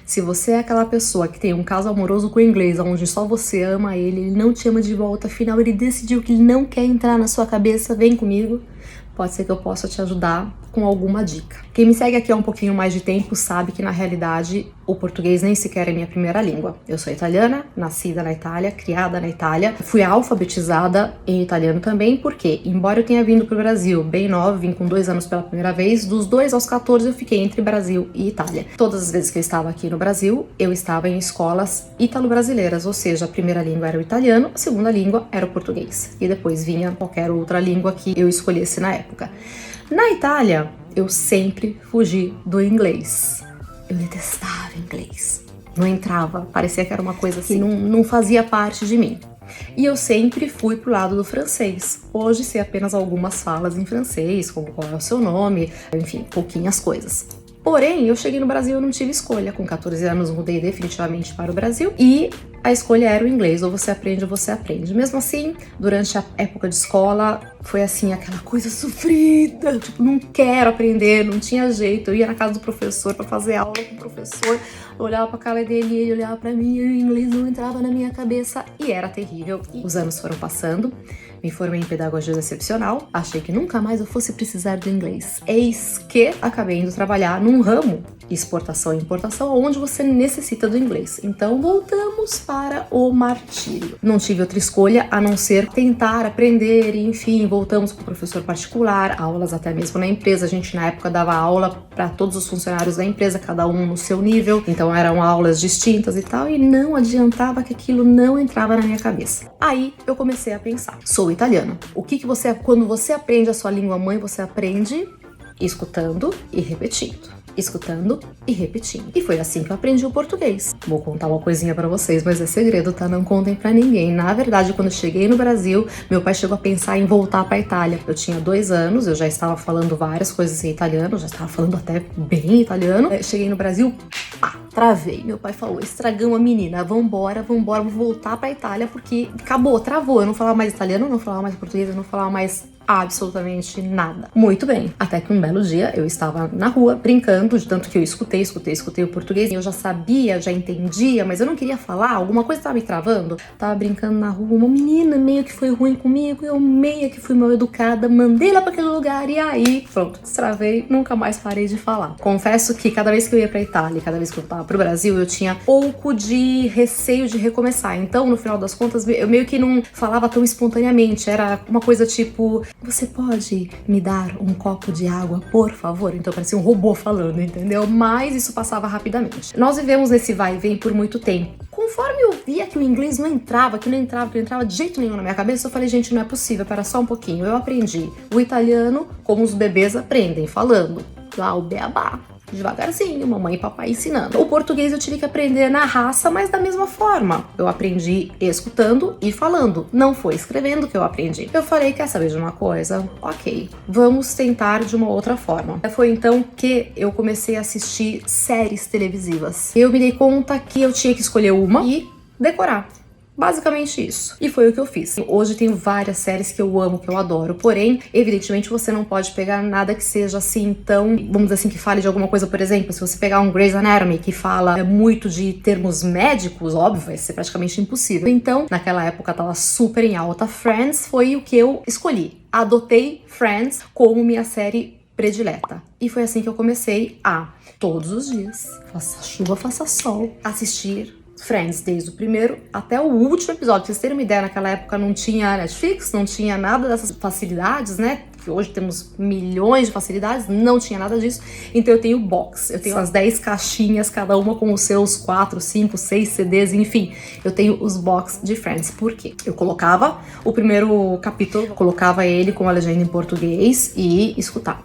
Se você é aquela pessoa que tem um caso amoroso com o inglês, onde só você ama ele não te ama de volta, afinal ele decidiu que ele não quer entrar na sua cabeça, vem comigo. Pode ser que eu possa te ajudar com alguma dica. Quem me segue aqui há um pouquinho mais de tempo sabe que, na realidade, o português nem sequer é minha primeira língua. Eu sou italiana, nascida na Itália, criada na Itália. Fui alfabetizada em italiano também, porque, embora eu tenha vindo para o Brasil bem nova, vim com 2 anos pela primeira vez, dos 2 aos 14 eu fiquei entre Brasil e Itália. Todas as vezes que eu estava aqui no Brasil, eu estava em escolas italo-brasileiras, ou seja, a primeira língua era o italiano, a segunda língua era o português. E depois vinha qualquer outra língua que eu escolhesse na época. Na Itália, eu sempre fugi do inglês. Eu detestava inglês. Não entrava, parecia que era uma coisa assim, não fazia parte de mim. E eu sempre fui pro lado do francês. Hoje sei apenas algumas falas em francês, como qual é o seu nome, enfim, pouquinhas coisas. Porém, eu cheguei no Brasil e eu não tive escolha. Com 14 anos, mudei definitivamente para o Brasil e a escolha era o inglês, ou você aprende ou você aprende. Mesmo assim, durante a época de escola, foi assim, aquela coisa sofrida, tipo, não quero aprender, não tinha jeito. Eu ia na casa do professor para fazer aula com o professor, eu olhava pra cara dele e ele olhava pra mim e o inglês não entrava na minha cabeça e era terrível. E os anos foram passando, me formei em pedagogia excepcional, achei que nunca mais eu fosse precisar do inglês. Eis que acabei indo trabalhar num ramo, exportação e importação, onde você necessita do inglês. Então voltamos para o martírio. Não tive outra escolha a não ser tentar aprender, e, enfim, voltamos com o professor particular, aulas até mesmo na empresa. A gente na época dava aula para todos os funcionários da empresa, cada um no seu nível, então eram aulas distintas e tal, e não adiantava que aquilo não entrava na minha cabeça. Aí eu comecei a pensar, sou italiana, quando você aprende a sua língua mãe, você aprende escutando e repetindo. Escutando e repetindo. E foi assim que eu aprendi o português. Vou contar uma coisinha pra vocês, mas é segredo, tá? Não contem pra ninguém. Na verdade, quando eu cheguei no Brasil, meu pai chegou a pensar em voltar pra Itália. Eu tinha 2 anos, eu já estava falando várias coisas em italiano, já estava falando até bem italiano. Cheguei no Brasil, pá, travei. Meu pai falou, estragamos a menina, vambora, vou voltar pra Itália, porque acabou, travou. Eu não falava mais italiano, eu não falava mais português, eu não falava mais absolutamente nada. Muito bem. Até que um belo dia eu estava na rua brincando, de tanto que eu escutei o português. Eu já sabia, já entendia, mas eu não queria falar. Alguma coisa estava me travando. Tava brincando na rua, uma menina meio que foi ruim comigo, eu meio que fui mal educada, mandei ela para aquele lugar e aí, pronto, destravei, nunca mais parei de falar. Confesso que cada vez que eu ia pra Itália, cada vez que eu tava pro Brasil, eu tinha pouco de receio de recomeçar. Então, no final das contas, eu meio que não falava tão espontaneamente. Era uma coisa tipo, você pode me dar um copo de água, por favor? Então parecia um robô falando, entendeu? Mas isso passava rapidamente. Nós vivemos nesse vai e vem por muito tempo. Conforme eu via que o inglês não entrava, que não entrava de jeito nenhum na minha cabeça, eu falei, gente, não é possível, pera só um pouquinho. Eu aprendi o italiano como os bebês aprendem, falando. Lá o beabá. Devagarzinho, mamãe e papai ensinando. O português eu tive que aprender na raça, mas da mesma forma. Eu aprendi escutando e falando. Não foi escrevendo que eu aprendi. Eu falei, quer saber de uma coisa? Ok, vamos tentar de uma outra forma. Foi então que eu comecei a assistir séries televisivas. Eu me dei conta que eu tinha que escolher uma e decorar. Basicamente isso. E foi o que eu fiz. Hoje tenho várias séries que eu amo, que eu adoro. Porém, evidentemente, você não pode pegar nada que seja assim tão, vamos dizer assim, que fale de alguma coisa. Por exemplo, se você pegar um Grey's Anatomy, que fala muito de termos médicos, óbvio, vai ser praticamente impossível. Então, naquela época tava super em alta. Friends foi o que eu escolhi. Adotei Friends como minha série predileta. E foi assim que eu comecei a, todos os dias, faça chuva, faça sol, assistir Friends, desde o primeiro até o último episódio. Pra vocês terem uma ideia, naquela época não tinha Netflix, não tinha nada dessas facilidades, né? Que hoje temos milhões de facilidades, não tinha nada disso. Então eu tenho box, eu tenho as 10 caixinhas, cada uma com os seus 4, 5, 6 CDs, enfim. Eu tenho os box de Friends. Por quê? Eu colocava o primeiro capítulo, colocava ele com a legenda em português e escutava.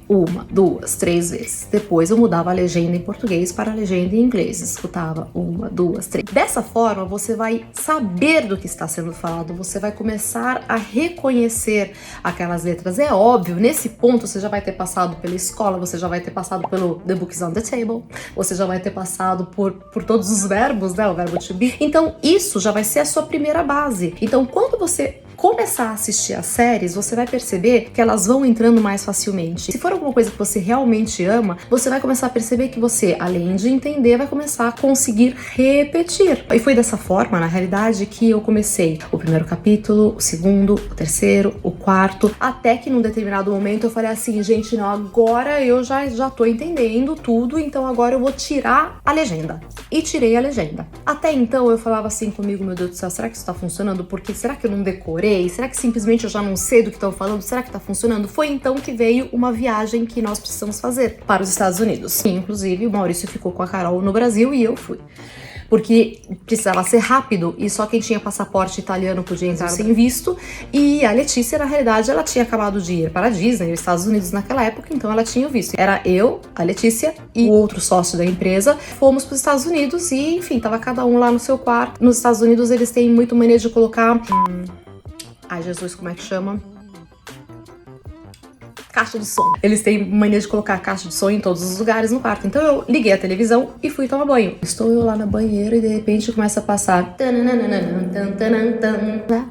1, 2, 3 vezes. Depois eu mudava a legenda em português para a legenda em inglês. Escutava 1, 2, 3. Dessa forma, você vai saber do que está sendo falado, você vai começar a reconhecer aquelas letras. É óbvio, nesse ponto você já vai ter passado pela escola, você já vai ter passado pelo The Books on the Table, você já vai ter passado por todos os verbos, né? O verbo to be. Então, isso já vai ser a sua primeira base. Então, quando você começar a assistir as séries, você vai perceber que elas vão entrando mais facilmente. Se for alguma coisa que você realmente ama, você vai começar a perceber que você, além de entender, vai começar a conseguir repetir. E foi dessa forma, na realidade, que eu comecei o primeiro capítulo, o segundo, o terceiro, o quarto, até que num determinado momento eu falei assim, gente, não, agora eu já tô entendendo tudo, então agora eu vou tirar a legenda. E tirei a legenda. Até então eu falava assim comigo, meu Deus do céu, será que isso tá funcionando? Porque será que eu não decorei? Será que simplesmente eu já não sei do que estão falando? Será que tá funcionando? Foi então que veio uma viagem que nós precisamos fazer para os Estados Unidos. E, inclusive, o Maurício ficou com a Carol no Brasil e eu fui. Porque precisava ser rápido e só quem tinha passaporte italiano podia entrar sem visto. E a Letícia, na realidade, ela tinha acabado de ir para a Disney, nos Estados Unidos naquela época, então ela tinha o visto. Era eu, a Letícia e o outro sócio da empresa. Fomos para os Estados Unidos e, enfim, tava cada um lá no seu quarto. Nos Estados Unidos eles têm muito mania de colocar... Ai, Jesus, como é que chama? Caixa de som. Eles têm mania de colocar caixa de som em todos os lugares no quarto. Então eu liguei a televisão e fui tomar banho. Estou eu lá na banheira e de repente começa a passar.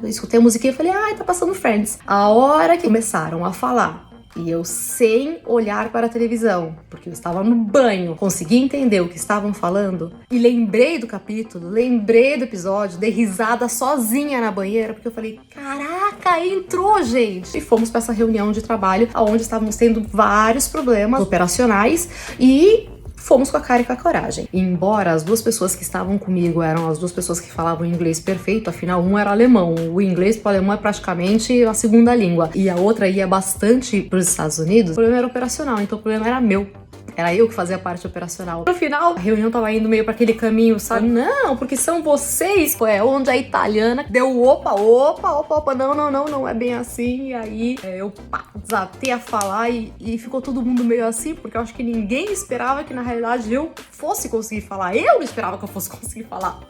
Eu escutei a musiquinha e falei, ai, tá passando Friends. A hora que começaram a falar e eu sem olhar para a televisão, porque eu estava no banho, consegui entender o que estavam falando e lembrei do capítulo, lembrei do episódio, dei risada sozinha na banheira, porque eu falei, caraca, entrou, gente! E fomos para essa reunião de trabalho, onde estávamos tendo vários problemas operacionais e fomos com a cara e com a coragem. E embora as duas pessoas que estavam comigo eram as duas pessoas que falavam inglês perfeito, afinal um era alemão, o inglês para o alemão é praticamente a segunda língua, e a outra ia bastante para os Estados Unidos, o problema era operacional, então o problema era meu. Era eu que fazia a parte operacional. No final, a reunião tava indo meio pra aquele caminho, sabe? Não, porque são vocês, pô, é onde a italiana deu opa, não é bem assim. E aí eu desatei a falar e ficou todo mundo meio assim, porque eu acho que ninguém esperava que na realidade eu fosse conseguir falar. Eu não esperava que eu fosse conseguir falar.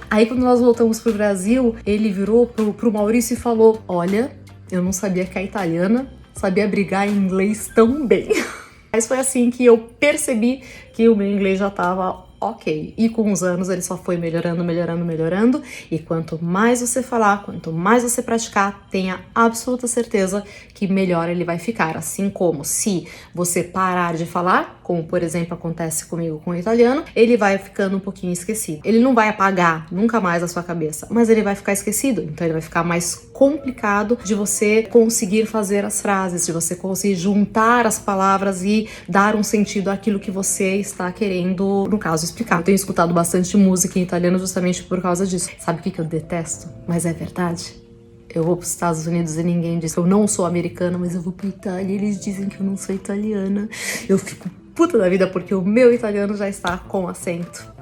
Aí quando nós voltamos pro Brasil, ele virou pro Maurício e falou, olha, eu não sabia que a italiana sabia brigar em inglês tão bem. Mas foi assim que eu percebi que o meu inglês já estava ok. E com os anos ele só foi melhorando. E quanto mais você falar, quanto mais você praticar, tenha absoluta certeza que melhor ele vai ficar. Assim como se você parar de falar, como por exemplo acontece comigo com o italiano, ele vai ficando um pouquinho esquecido. Ele não vai apagar nunca mais a sua cabeça, mas ele vai ficar esquecido. Então ele vai ficar mais complicado de você conseguir fazer as frases, de você conseguir juntar as palavras e dar um sentido àquilo que você está querendo, no caso, explicar. Eu tenho escutado bastante música em italiano justamente por causa disso. Sabe o que eu detesto? Mas é verdade. Eu vou para os Estados Unidos e ninguém diz que eu não sou americana, mas eu vou para Itália e eles dizem que eu não sou italiana. Eu fico puta da vida porque o meu italiano já está com acento.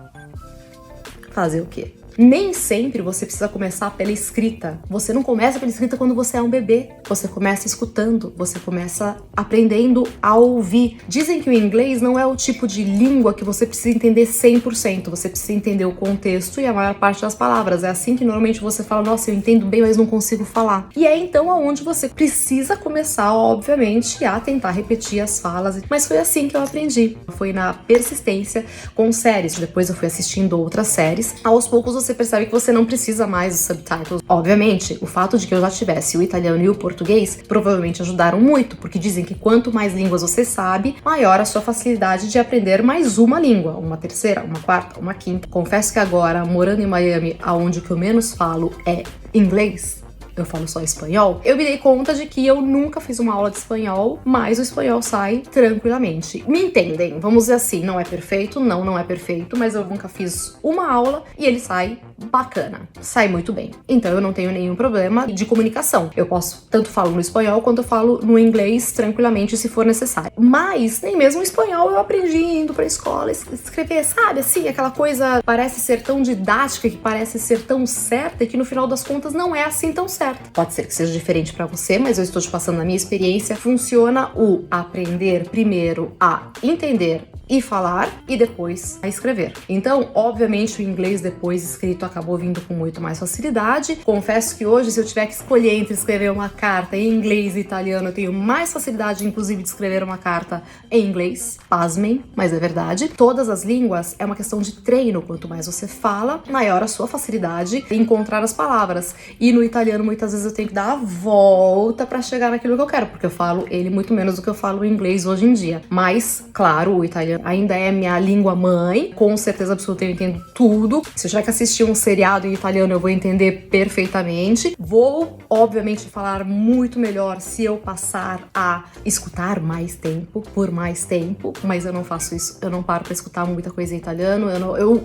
Fazer o quê? Nem sempre você precisa começar pela escrita. Você não começa pela escrita quando você é um bebê. Você começa escutando, você começa aprendendo a ouvir. Dizem que o inglês não é o tipo de língua que você precisa entender 100%. Você precisa entender o contexto e a maior parte das palavras. É assim que normalmente você fala, nossa, eu entendo bem, mas não consigo falar. E é então aonde você precisa começar, obviamente, a tentar repetir as falas. Mas foi assim que eu aprendi. Foi na persistência com séries. Depois eu fui assistindo outras séries. Aos poucos você percebe que você não precisa mais dos subtitles. Obviamente, o fato de que eu já tivesse o italiano e o português provavelmente ajudaram muito, porque dizem que quanto mais línguas você sabe, maior a sua facilidade de aprender mais uma língua, uma terceira, uma quarta, uma quinta. Confesso que agora, morando em Miami, aonde o que eu menos falo é inglês, eu falo só espanhol, eu me dei conta de que eu nunca fiz uma aula de espanhol, mas o espanhol sai tranquilamente. Me entendem? Vamos dizer assim, não é perfeito, não é perfeito, mas eu nunca fiz uma aula e ele sai bacana, sai muito bem. Então eu não tenho nenhum problema de comunicação. Eu posso, tanto falo no espanhol quanto eu falo no inglês tranquilamente se for necessário. Mas nem mesmo o espanhol eu aprendi indo pra escola escrever, sabe? Assim, aquela coisa parece ser tão didática, que parece ser tão certa e que no final das contas não é assim tão certa. Pode ser que seja diferente pra você, mas eu estou te passando a minha experiência. Funciona o aprender primeiro a entender e falar e depois a escrever. Então, obviamente, o inglês depois escrito acabou vindo com muito mais facilidade. Confesso que hoje, se eu tiver que escolher entre escrever uma carta em inglês e italiano, eu tenho mais facilidade, inclusive, de escrever uma carta em inglês. Pasmem, mas é verdade. Todas as línguas é uma questão de treino. Quanto mais você fala, maior a sua facilidade em encontrar as palavras. E no italiano, muitas vezes, eu tenho que dar a volta para chegar naquilo que eu quero, porque eu falo ele muito menos do que eu falo em inglês hoje em dia. Mas, claro, o italiano ainda é minha língua mãe, com certeza absoluta eu entendo tudo. Se eu tiver que assistir um seriado em italiano, eu vou entender perfeitamente. Vou, obviamente, falar muito melhor se eu passar a escutar mais tempo, por mais tempo, mas eu não faço isso, eu não paro pra escutar muita coisa em italiano.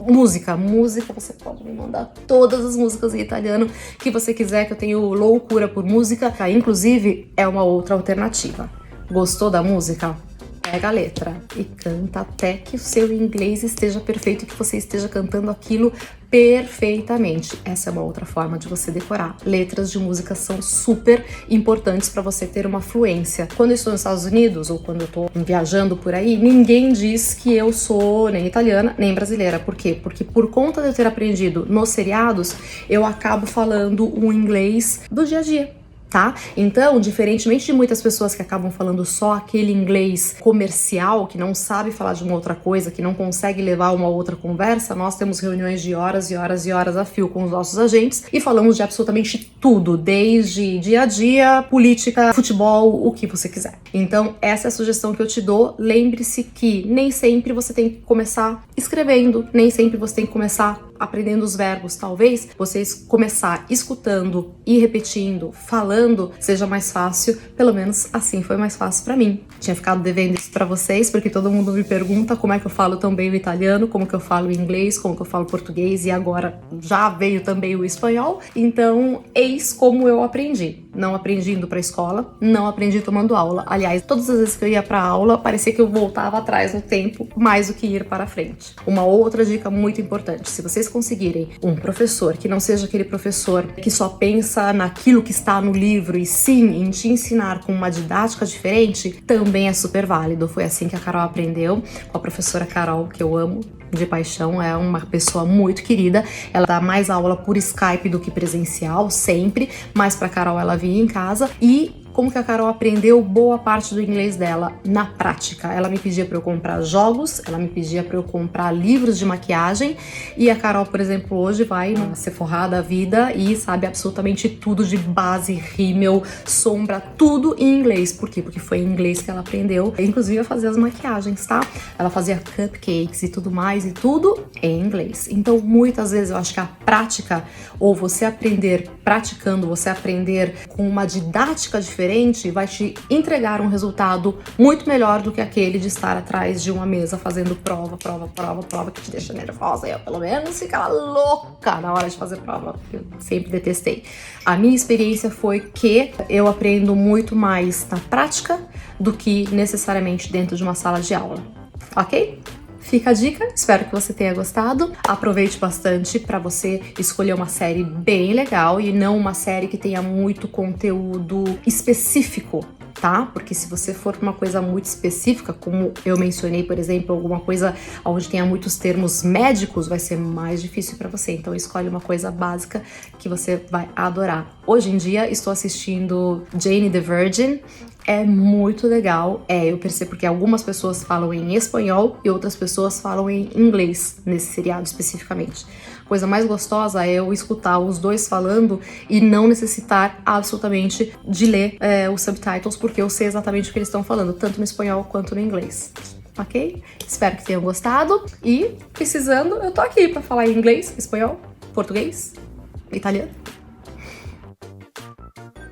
Música, você pode me mandar todas as músicas em italiano que você quiser, que eu tenho loucura por música. Inclusive, é uma outra alternativa. Gostou da música? Pega a letra e canta até que o seu inglês esteja perfeito e que você esteja cantando aquilo perfeitamente. Essa é uma outra forma de você decorar. Letras de música são super importantes para você ter uma fluência. Quando eu estou nos Estados Unidos ou quando eu estou viajando por aí, ninguém diz que eu sou nem italiana nem brasileira. Por quê? Porque por conta de eu ter aprendido nos seriados, eu acabo falando um inglês do dia a dia. Tá? Então, diferentemente de muitas pessoas que acabam falando só aquele inglês comercial, que não sabe falar de uma outra coisa, que não consegue levar uma outra conversa, nós temos reuniões de horas e horas e horas a fio com os nossos agentes e falamos de absolutamente tudo, desde dia a dia, política, futebol, o que você quiser. Então, essa é a sugestão que eu te dou. Lembre-se que nem sempre você tem que começar escrevendo, nem sempre você tem que começar aprendendo os verbos. Talvez vocês começar escutando e repetindo, falando, seja mais fácil. Pelo menos assim foi mais fácil pra mim. Tinha ficado devendo isso pra vocês, porque todo mundo me pergunta como é que eu falo tão bem o italiano, como que eu falo o inglês, como que eu falo português, e agora já veio também o espanhol. Então, eis como eu aprendi. Não aprendi indo pra escola, não aprendi tomando aula. Aliás, todas as vezes que eu ia pra aula, parecia que eu voltava atrás no tempo, mais do que ir para frente. Uma outra dica muito importante: se vocês conseguirem um professor que não seja aquele professor que só pensa naquilo que está no livro e sim em te ensinar com uma didática diferente, também é super válido. Foi assim que a Carol aprendeu, com a professora Carol, que eu amo de paixão, é uma pessoa muito querida. Ela dá mais aula por Skype do que presencial, sempre, mas pra Carol ela vinha em casa. E como que a Carol aprendeu boa parte do inglês dela? Na prática. Ela me pedia para eu comprar jogos, ela me pedia para eu comprar livros de maquiagem, e a Carol, por exemplo, hoje vai numa Sephora da vida e sabe absolutamente tudo de base, rímel, sombra, tudo em inglês. Por quê? Porque foi em inglês que ela aprendeu, inclusive a fazer as maquiagens, tá? Ela fazia cupcakes e tudo mais, e tudo em inglês. Então, muitas vezes eu acho que a prática, ou você aprender praticando, você aprender com uma didática diferente, vai te entregar um resultado muito melhor do que aquele de estar atrás de uma mesa fazendo prova, que te deixa nervosa. Eu, pelo menos, ficava louca na hora de fazer prova. Eu sempre detestei. A minha experiência foi que eu aprendo muito mais na prática do que necessariamente dentro de uma sala de aula. Ok? Fica a dica, espero que você tenha gostado. Aproveite bastante para você escolher uma série bem legal e não uma série que tenha muito conteúdo específico, tá? Porque se você for uma coisa muito específica, como eu mencionei, por exemplo, alguma coisa onde tenha muitos termos médicos, vai ser mais difícil para você. Então escolhe uma coisa básica que você vai adorar. Hoje em dia estou assistindo Jane the Virgin. É muito legal, eu percebo, porque algumas pessoas falam em espanhol e outras pessoas falam em inglês, nesse seriado especificamente. A coisa mais gostosa é eu escutar os dois falando e não necessitar absolutamente de ler os subtitles, porque eu sei exatamente o que eles estão falando, tanto no espanhol quanto no inglês. Ok? Espero que tenham gostado e, precisando, eu tô aqui para falar em inglês, espanhol, português, italiano.